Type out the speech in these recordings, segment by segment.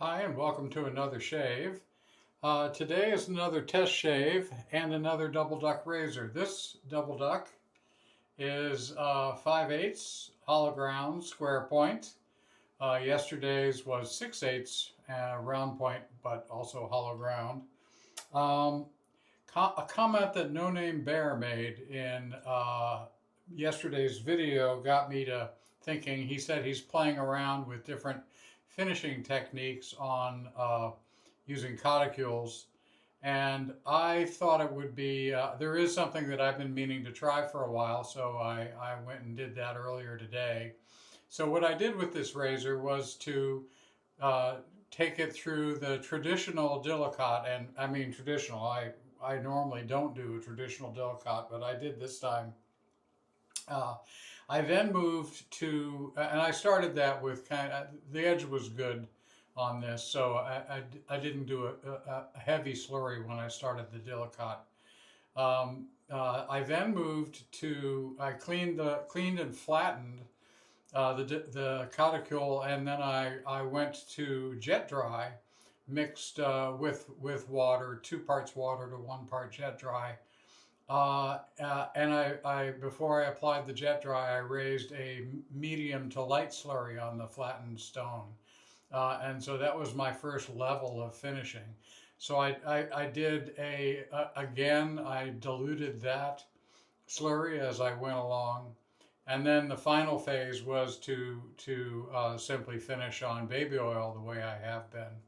Hi, and welcome to another shave. Today is another test shave and another double duck razor. This double duck is 5/8 hollow ground square point. Yesterday's was 6/8 round point, but also hollow ground. A comment that No Name Bear made in yesterday's video got me to thinking. He said he's playing around with different finishing techniques on using coticules, and I thought it would be, there is something that I've been meaning to try for a while, so I went and did that earlier today. So what I did with this razor was to take it through the traditional Dillicott, and I mean traditional, I normally don't do a traditional Dillicott, but I did this time. I then moved to, and I started that with the edge was good on this, so I didn't do a heavy slurry when I started the Dillicott. I then moved to, I cleaned and flattened the coticule, and then I went to jet dry, mixed with water, 2 parts water to 1 part jet dry. And I before I applied the jet dry, I raised a medium to light slurry on the flattened stone. And so that was my first level of finishing. So I did again, I diluted that slurry as I went along. And then the final phase was to simply finish on baby oil the way I have been.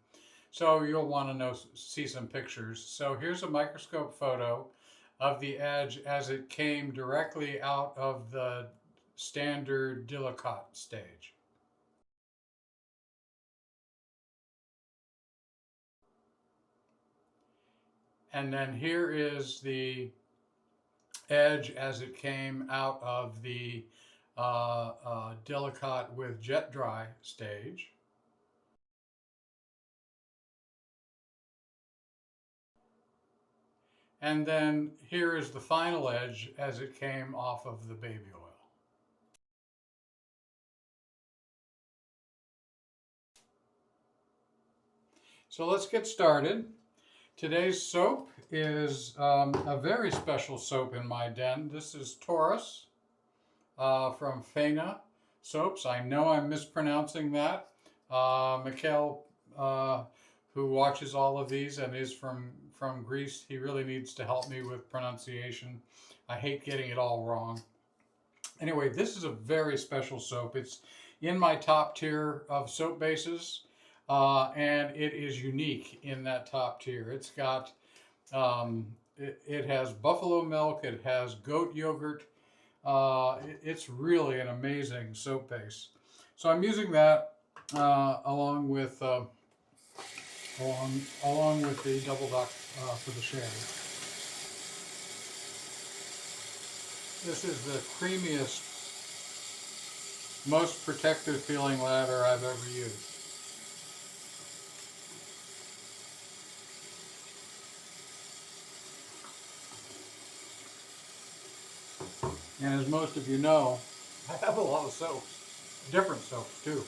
So you'll want to see some pictures. So here's a microscope photo of the edge as it came directly out of the standard Dillicott stage. And then here is the edge as it came out of the Dillicott with jet dry stage. And then here is the final edge as it came off of the baby oil. So let's get started. Today's soap is a very special soap in my den. This is Taurus from Faena soaps. I know I'm mispronouncing that. Mikhail, who watches all of these and is from Greece, he really needs to help me with pronunciation. I hate getting it all wrong. Anyway, this is a very special soap. It's in my top tier of soap bases, and it is unique in that top tier. It's got, it has buffalo milk, it has goat yogurt. It's really an amazing soap base. So I'm using that along with the double duck for the shave. This is the creamiest, most protective feeling lather I've ever used. And as most of you know, I have a lot of soaps, different soaps too.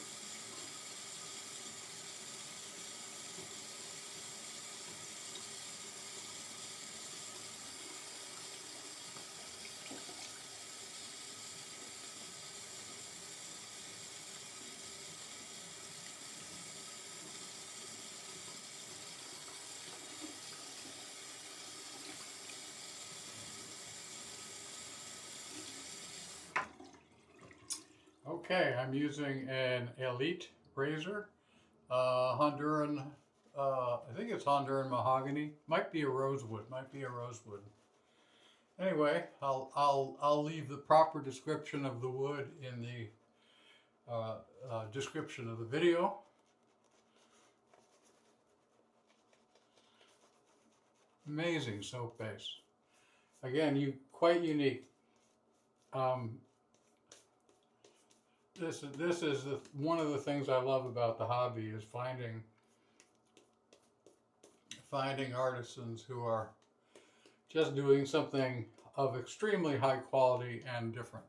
Okay, I'm using an Elite razor, Honduran. I think it's Honduran mahogany. Might be a rosewood. Anyway, I'll leave the proper description of the wood in the description of the video. Amazing soap base. Again, quite unique. This is one of the things I love about the hobby is finding artisans who are just doing something of extremely high quality and different.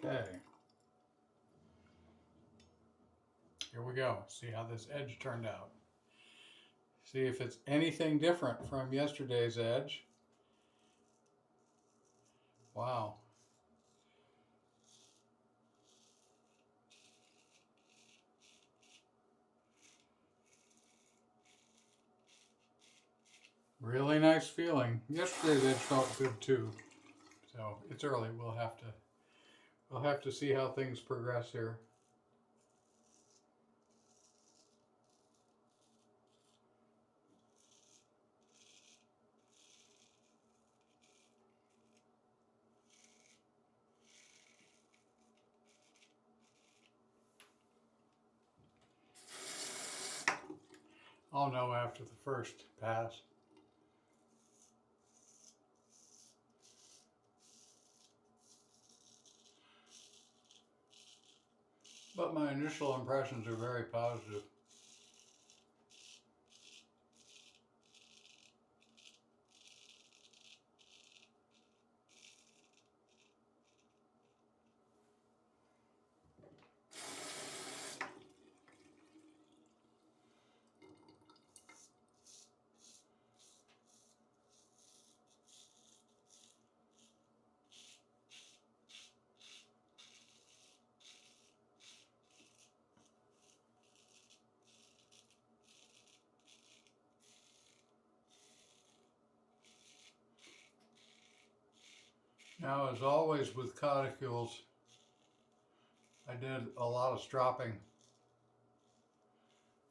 Okay. Here we go. See how this edge turned out. See if it's anything different from yesterday's edge. Wow. Really nice feeling. Yesterday's edge felt good too. So it's early. We'll have to see how things progress here. I'll know after the first pass. But my initial impressions are very positive. Now, as always with coticules, I did a lot of stropping.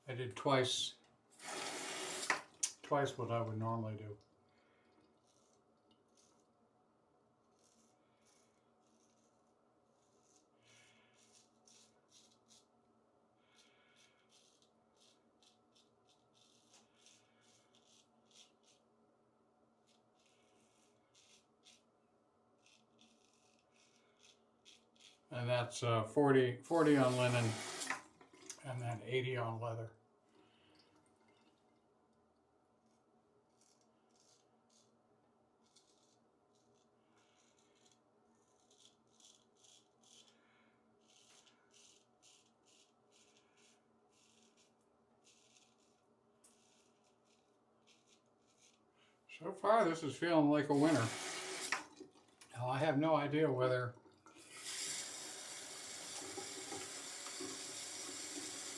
I did twice what I would normally do. And that's 40 on linen and then 80 on leather. So far, this is feeling like a winner. Now, I have no idea whether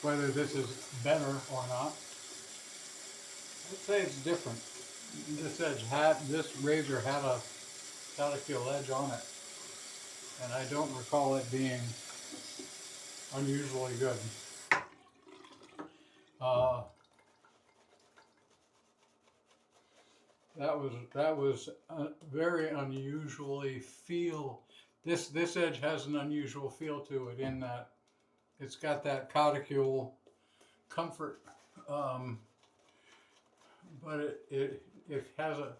this is better or not. I'd say it's different. This razor had a coticule edge on it, and I don't recall it being unusually good. That was very unusually feel. This edge has an unusual feel to it in that it's got that coticule comfort, but it has a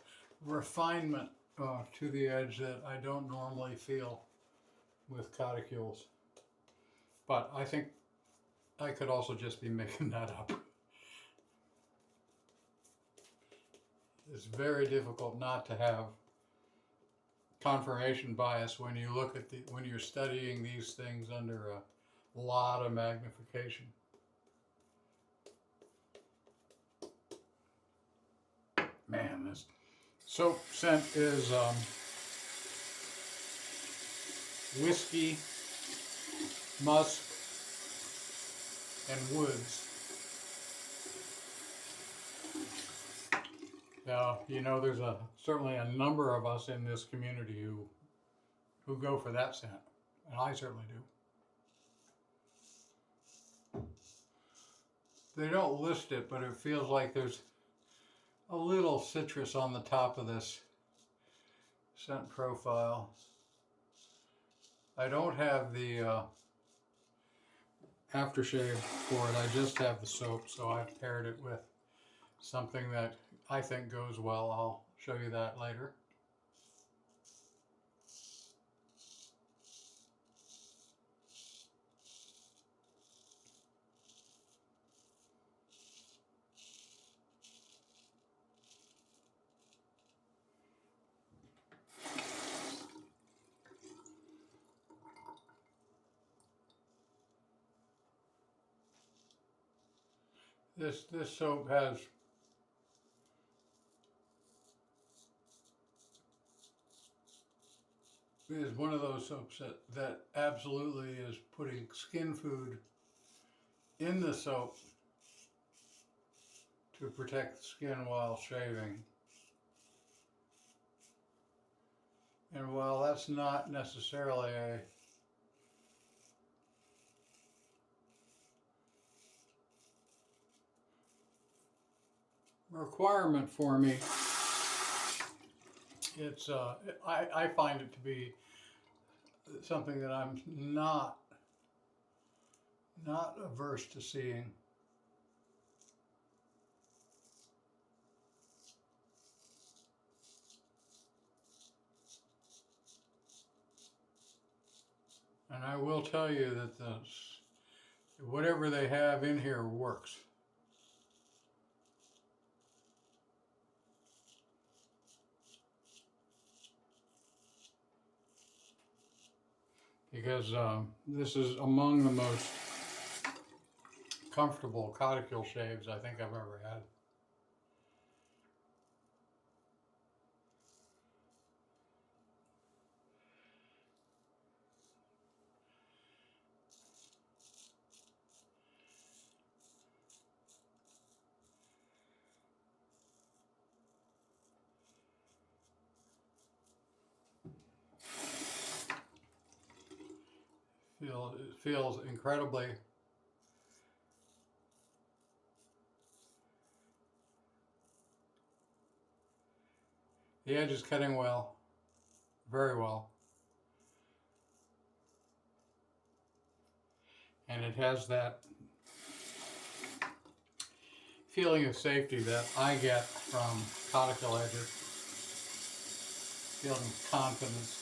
refinement to the edge that I don't normally feel with coticules. But I think I could also just be making that up. It's very difficult not to have confirmation bias when you look at when you're studying these things under a lot of magnification. Man, this soap scent is whiskey, musk, and woods. Now, you know, there's certainly a number of us in this community who go for that scent, and I certainly do. They don't list it, but it feels like there's a little citrus on the top of this scent profile. I don't have the aftershave for it. I just have the soap, so I've paired it with something that I think goes well. I'll show you that later. This soap has is one of those soaps that absolutely is putting skin food in the soap to protect the skin while shaving. And while that's not necessarily a requirement for me, it's I find it to be something that I'm not averse to seeing. And I will tell you that whatever they have in here works. Because this is among the most comfortable coticule shaves I think I've ever had. It feels incredibly the edge is cutting well, very well. And it has that feeling of safety that I get from coticule edges. Feeling confidence.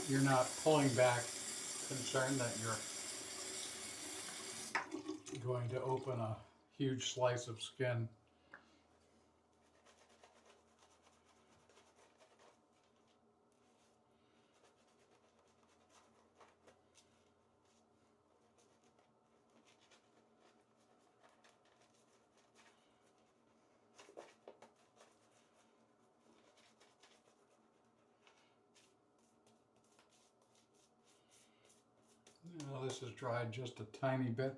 You're not pulling back, concerned that you're going to open a huge slice of skin. This is dried just a tiny bit.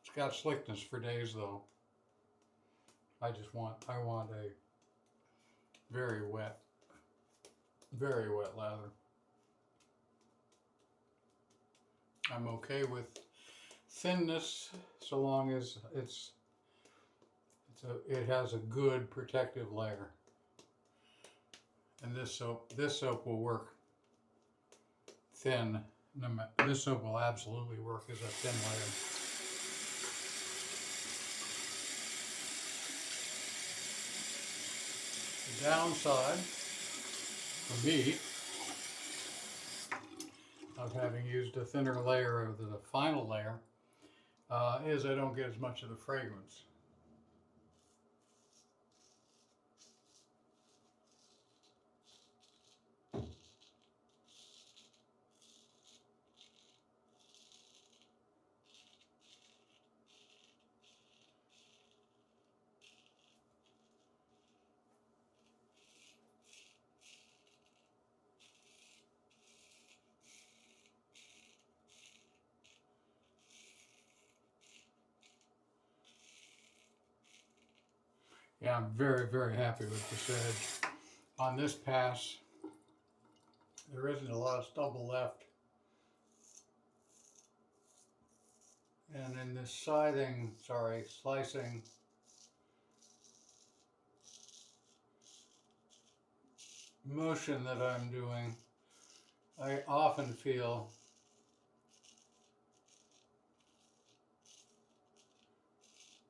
It's got slickness for days though. I want a very wet lather. I'm okay with thinness so long as it has a good protective layer. And this soap will work thin. This soap will absolutely work as a thin layer. The downside for me of having used a thinner layer of the final layer is I don't get as much of the fragrance. Yeah, I'm very happy with this edge. On this pass, there isn't a lot of stubble left. And in this slicing, motion that I'm doing, I often feel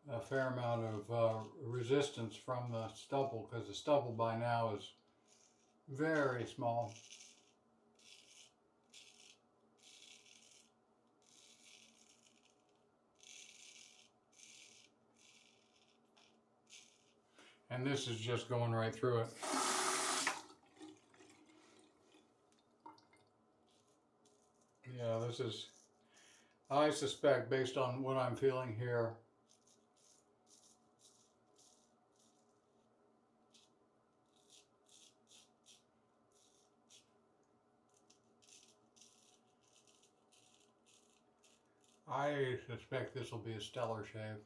a fair amount of resistance from the stubble, because the stubble by now is very small. And this is just going right through it. Yeah, this is I suspect, based on what I'm feeling here, I suspect this will be a stellar shave.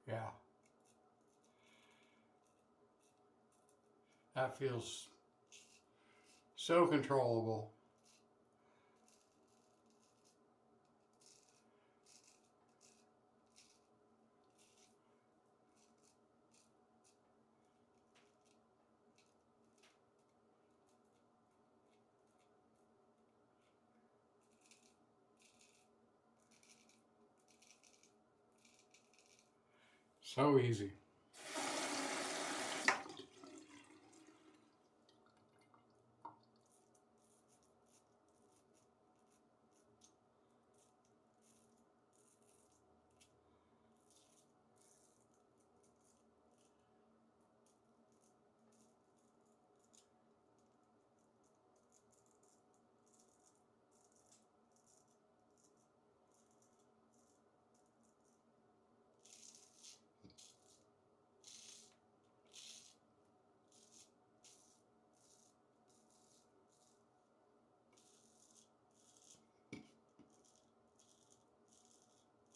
Yeah, that feels so controllable. So easy.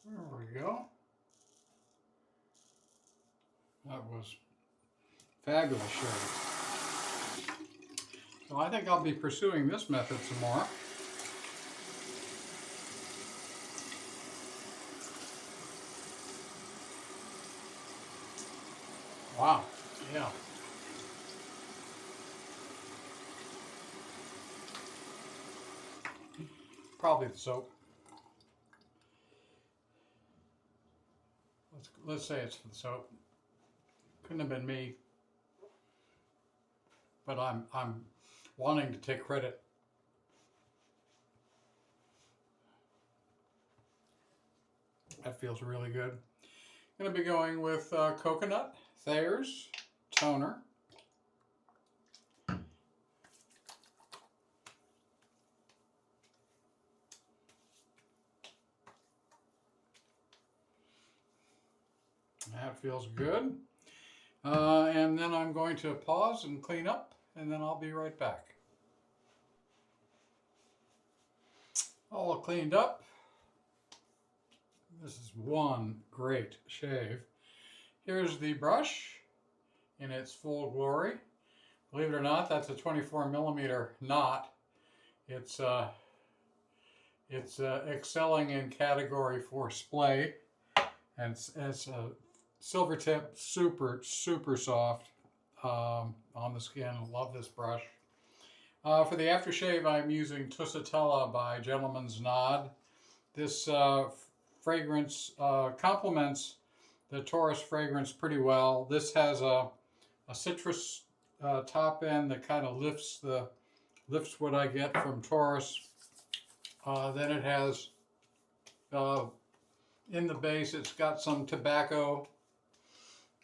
There we go. That was fabulous shave. So I think I'll be pursuing this method some more. Wow, yeah. Probably the soap. Let's say it's for the soap. Couldn't have been me, but I'm wanting to take credit. That feels really good. Going to be going with coconut, Thayers, toner. That feels good. And then I'm going to pause and clean up, and then I'll be right back. All cleaned up. This is one great shave. Here's the brush in its full glory. Believe it or not, that's a 24 millimeter knot. It's excelling in category for splay, and it's a silver tip, super soft on the skin. Love this brush. For the aftershave, I'm using Tusitala by Gentleman's Nod. This fragrance complements the Taurus fragrance pretty well. This has a citrus top end that kind of lifts what I get from Taurus. Then it has in the base, it's got some tobacco,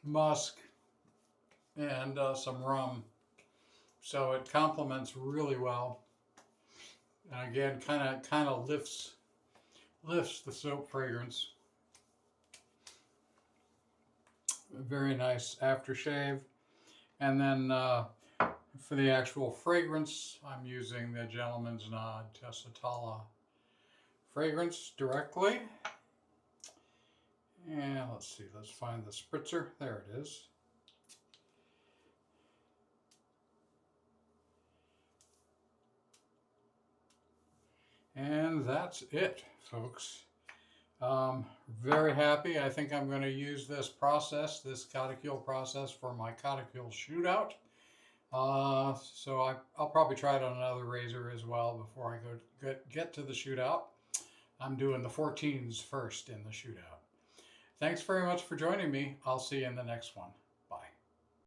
musk, and some rum. So it complements really well. And again, kind of lifts the soap fragrance. Very nice aftershave. And then for the actual fragrance, I'm using the Gentleman's Nod Tusitala fragrance directly. And let's see, let's find the spritzer. There it is. And that's it, folks. Very happy. I think I'm going to use this process, this coticule process, for my coticule shootout. So I'll probably try it on another razor as well before I get to the shootout. I'm doing the 14s first in the shootout. Thanks very much for joining me. I'll see you in the next one.